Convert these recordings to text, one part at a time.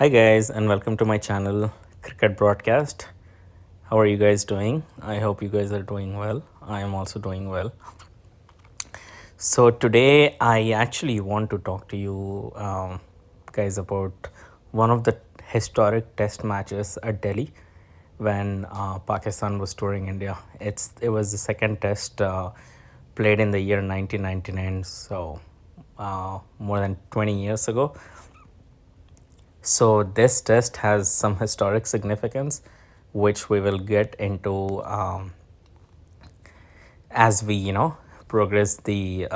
Hi guys, and welcome to my channel Cricket Broadcast. How are you guys doing? I hope you guys are doing well. I am also doing well. So today I actually want to talk to you guys about one of the historic test matches at Delhi when Pakistan was touring India. It was the second test played in the year 1999, so more than 20 years ago. So this test has some historic significance, which we will get into as we progress the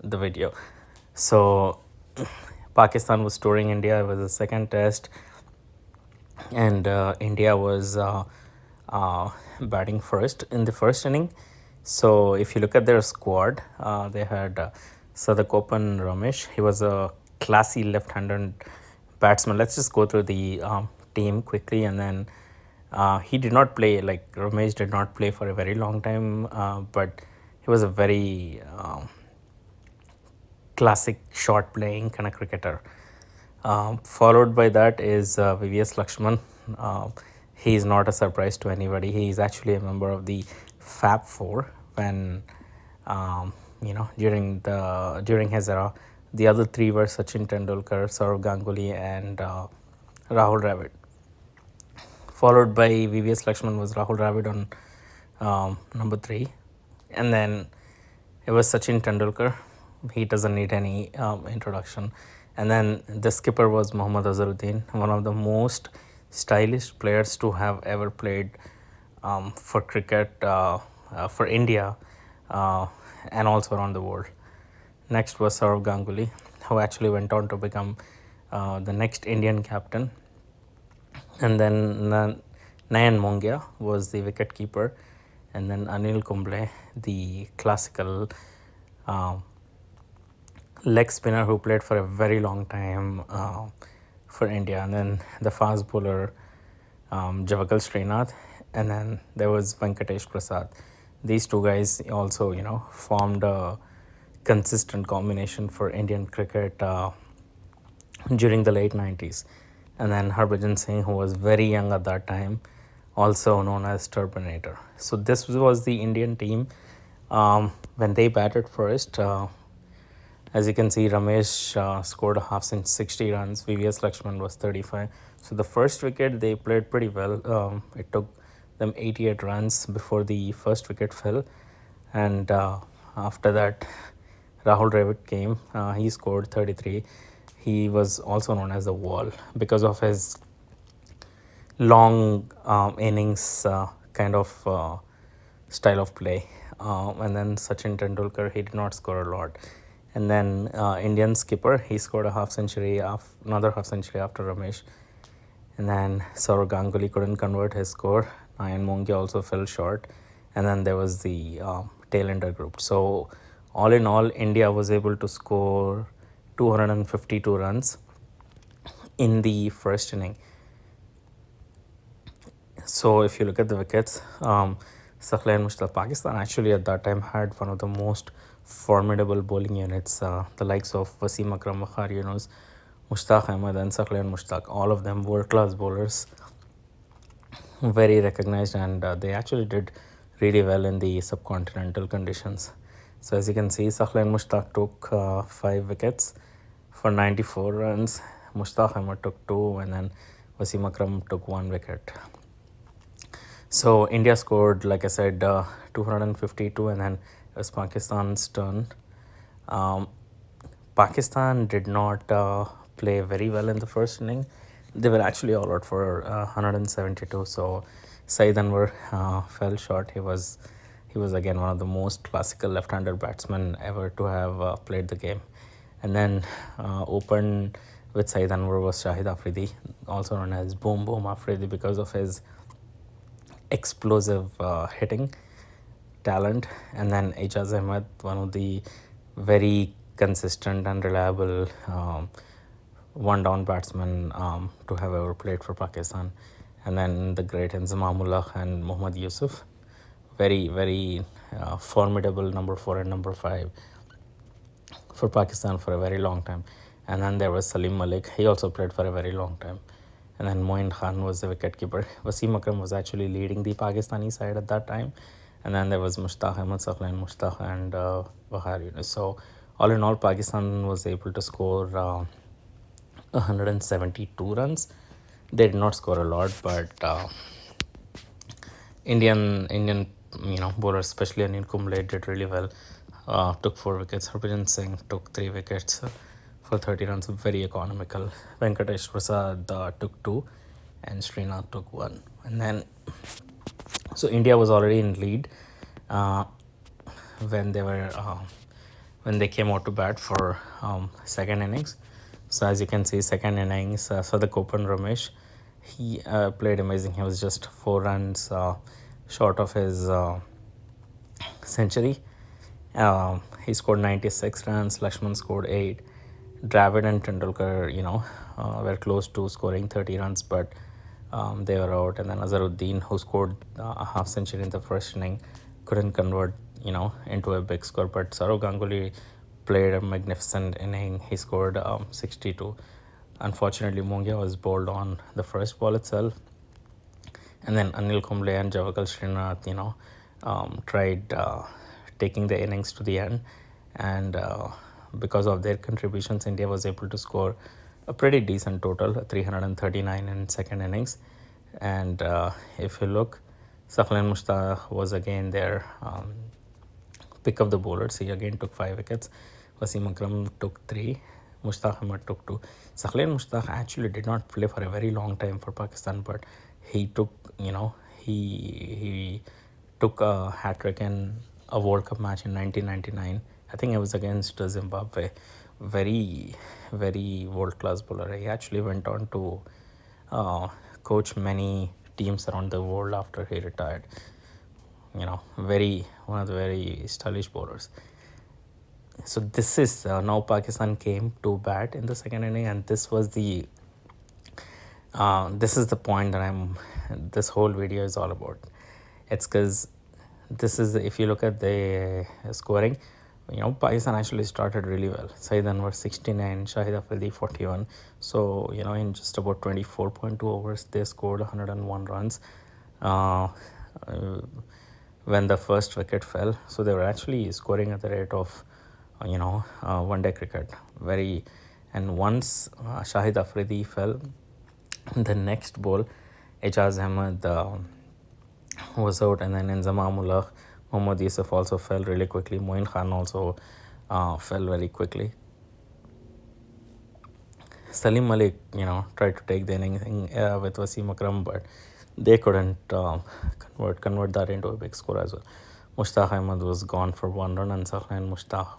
video. So Pakistan was touring India. It was the second test, and India was batting first in the first inning. So if you look at their squad, they had Sadakopan Ramesh. He was a classy left-handed batsman. Let's just go through the team quickly, and then he did not play, like Ramesh did not play for a very long time, but he was a very classic short playing kind of cricketer. Followed by that is VVS Lakshman. He is not a surprise to anybody. He is actually a member of the Fab Four when during his era. The other three were Sachin Tendulkar, Saurav Ganguly, and Rahul Dravid. Followed by VVS Lakshman was Rahul Dravid on number three, and then it was Sachin Tendulkar. He doesn't need any introduction. And then the skipper was Mohammad Azharuddin, one of the most stylish players to have ever played for cricket for India and also around the world. Next was Saurav Ganguly, who actually went on to become the next Indian captain. And then Nayan Mongia was the wicket keeper, and then Anil Kumble, the classical leg spinner who played for a very long time for India, and then the fast bowler Javakal Srinath, and then there was Venkatesh Prasad. These two guys also, formed a consistent combination for Indian cricket during the late 90s. And then Harbhajan Singh, who was very young at that time, also known as Turbinator. So this was the Indian team when they batted first. As you can see, Ramesh scored a half century, 60 runs. VVS Lakshman was 35. So the first wicket, they played pretty well. It took them 88 runs before the first wicket fell. And after that, Rahul Dravid came. He scored 33. He was also known as the Wall because of his long innings kind of style of play. And then Sachin Tendulkar, he did not score a lot. And then Indian skipper, he scored a half century, another half century after Ramesh. And then Saurav Ganguly couldn't convert his score. Nayan Mongia also fell short. And then there was the tail-ender group. So all in all, India was able to score 252 runs in the first inning. So if you look at the wickets, Sakla and Mushtaq, Pakistan actually at that time had one of the most formidable bowling units, the likes of Wasim Akram, Waqar Yunus, Mushtaq Ahmed, and Sakla and Mushtaq. All of them were class bowlers, very recognized, and they actually did really well in the subcontinental conditions. So as you can see, Sakla and Mushtaq took 5 wickets for 94 runs. Mushtaq Ahmed took 2, and then Wasim Akram took 1 wicket. So India scored, like I said, 252, and then it was Pakistan's turn. Pakistan did not play very well in the first inning. They were actually all out for 172. So Saeed Anwar fell short. He was again one of the most classical left-handed batsmen ever to have played the game. And then opened with Saeed Anwar was Shahid Afridi, also known as Boom Boom Afridi, because of his explosive hitting talent. And then Ijaz Ahmed, one of the very consistent and reliable one down batsmen to have ever played for Pakistan. And then the great Inzamamullah and Muhammad Yusuf, very, very formidable number 4 and number 5 for Pakistan for a very long time. And then there was Salim Malik. He also played for a very long time. And then Moin Khan was the wicketkeeper. Wasim Akram was actually leading the Pakistani side at that time. And then there was Mushtaq Ahmed, Saqlain Mushtaq, and Waqar Yunus. So, all in all, Pakistan was able to score 172 runs. They did not score a lot, but Indian bowlers, especially Anil Kumble, did really well. Took 4 wickets. Harbhajan Singh took 3 wickets for 30 runs, very economical. Venkatesh Prasad took 2, and Srinath took 1. And then, so India was already in lead uh, when they were when they came out to bat for second innings. So as you can see, second innings, Sadak opened Ramesh. He played amazing. He was just 4 runs short of his century. He scored 96 runs. Lakshman scored 8. Dravid and Tendulkar, were close to scoring 30 runs, but they were out. And then Azharuddin, who scored a half century in the first inning, couldn't convert, into a big score. But Saurav Ganguly played a magnificent inning. He scored 62. Unfortunately, Mungia was bowled on the first ball itself. And then Anil Kumble and Javakal Srinath, tried taking the innings to the end. And because of their contributions, India was able to score a pretty decent total, 339 in second innings. And if you look, Saqlain Mushtaq was again there. Pick of the bowlers. He again took 5 wickets. Wasim Akram took 3. Mushtaq Ahmed took 2. Saqlain Mushtaq actually did not play for a very long time for Pakistan, but he took, he took a hat trick in a World Cup match in 1999. I think it was against Zimbabwe. Very, very world class bowler. He actually went on to coach many teams around the world after he retired. Very one of the very stylish bowlers. So this is now Pakistan came to bat in the second inning, and this was the this is the point that this whole video is all about. It's because this is, if you look at the scoring, Pakistan actually started really well. Saeed Anwar 69, Shahid Afridi 41. So in just about 24.2 overs they scored 101 runs when the first wicket fell. So they were actually scoring at the rate of one day cricket. And once Shahid Afridi fell, the next ball, Ejaz Ahmed was out, and then in Zamamullah, Mohammad Yusuf also fell really quickly. Moin Khan also fell very quickly. Salim Malik, tried to take the inning with Wasim Akram, but they couldn't convert that into a big score as well. Mushtaq Ahmed was gone for 1 run, and Saqlain Mushtaq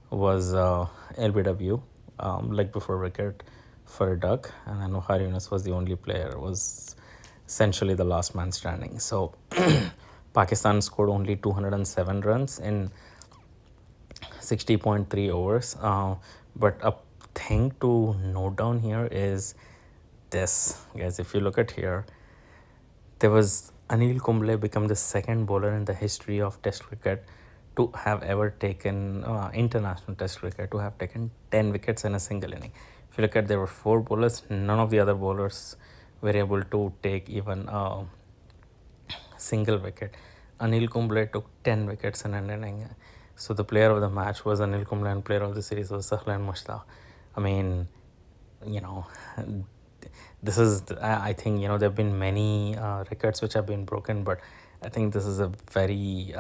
was LBW, leg before wicket for a duck, and then Waqar Yunus was the only player, was essentially the last man standing. So Pakistan scored only 207 runs in 60.3 overs. But a thing to note down here is this, guys. If you look at here, there was Anil Kumble become the second bowler in the history of Test cricket to have ever taken international Test cricket to have taken 10 wickets in a single inning. If you look at, there were 4 bowlers. None of the other bowlers were able to take even a single wicket. Anil Kumble took 10 wickets in an inning. So the player of the match was Anil Kumble, and player of the series was Saqlain Mushtaq. I mean, this is, I think, there have been many records which have been broken, but I think this is a very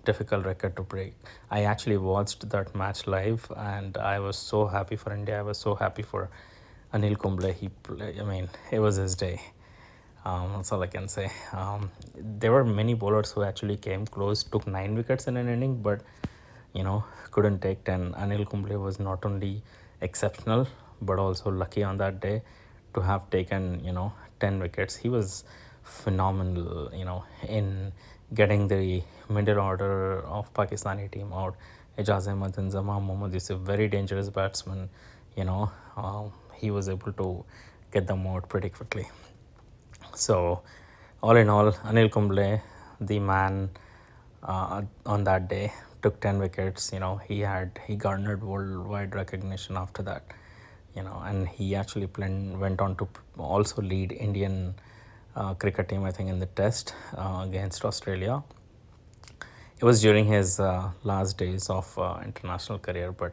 difficult record to break. I actually watched that match live, and I was so happy for India. I was so happy for Anil Kumble. It was his day. That's all I can say. There were many bowlers who actually came close, took 9 wickets in an inning, but couldn't take 10. Anil Kumble was not only exceptional but also lucky on that day to have taken 10 wickets. He was phenomenal in getting the middle order of Pakistani team out. Ejaz Ahmed and Zaman Mohammad Yusuf, very dangerous batsman. He was able to get them out pretty quickly. So all in all, Anil Kumble, the man on that day, took 10 wickets. He garnered worldwide recognition after that. and he actually went on to also lead Indian cricket team, I think, in the test against Australia. It was during his last days of international career, but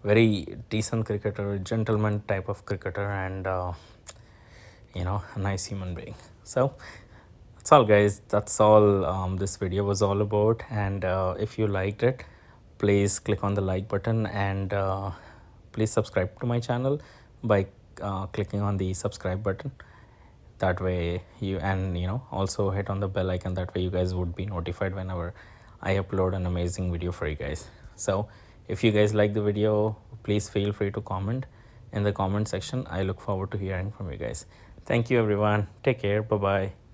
very decent cricketer, gentleman type of cricketer, and a nice human being. So that's all, guys. That's all this video was all about. And if you liked it, please click on the like button, and please subscribe to my channel by clicking on the subscribe button. That way also hit on the bell icon. That way you guys would be notified whenever I upload an amazing video for you guys. So if you guys like the video, please feel free to comment in the comment section. I look forward to hearing from you guys. Thank you, everyone. Take care. Bye bye.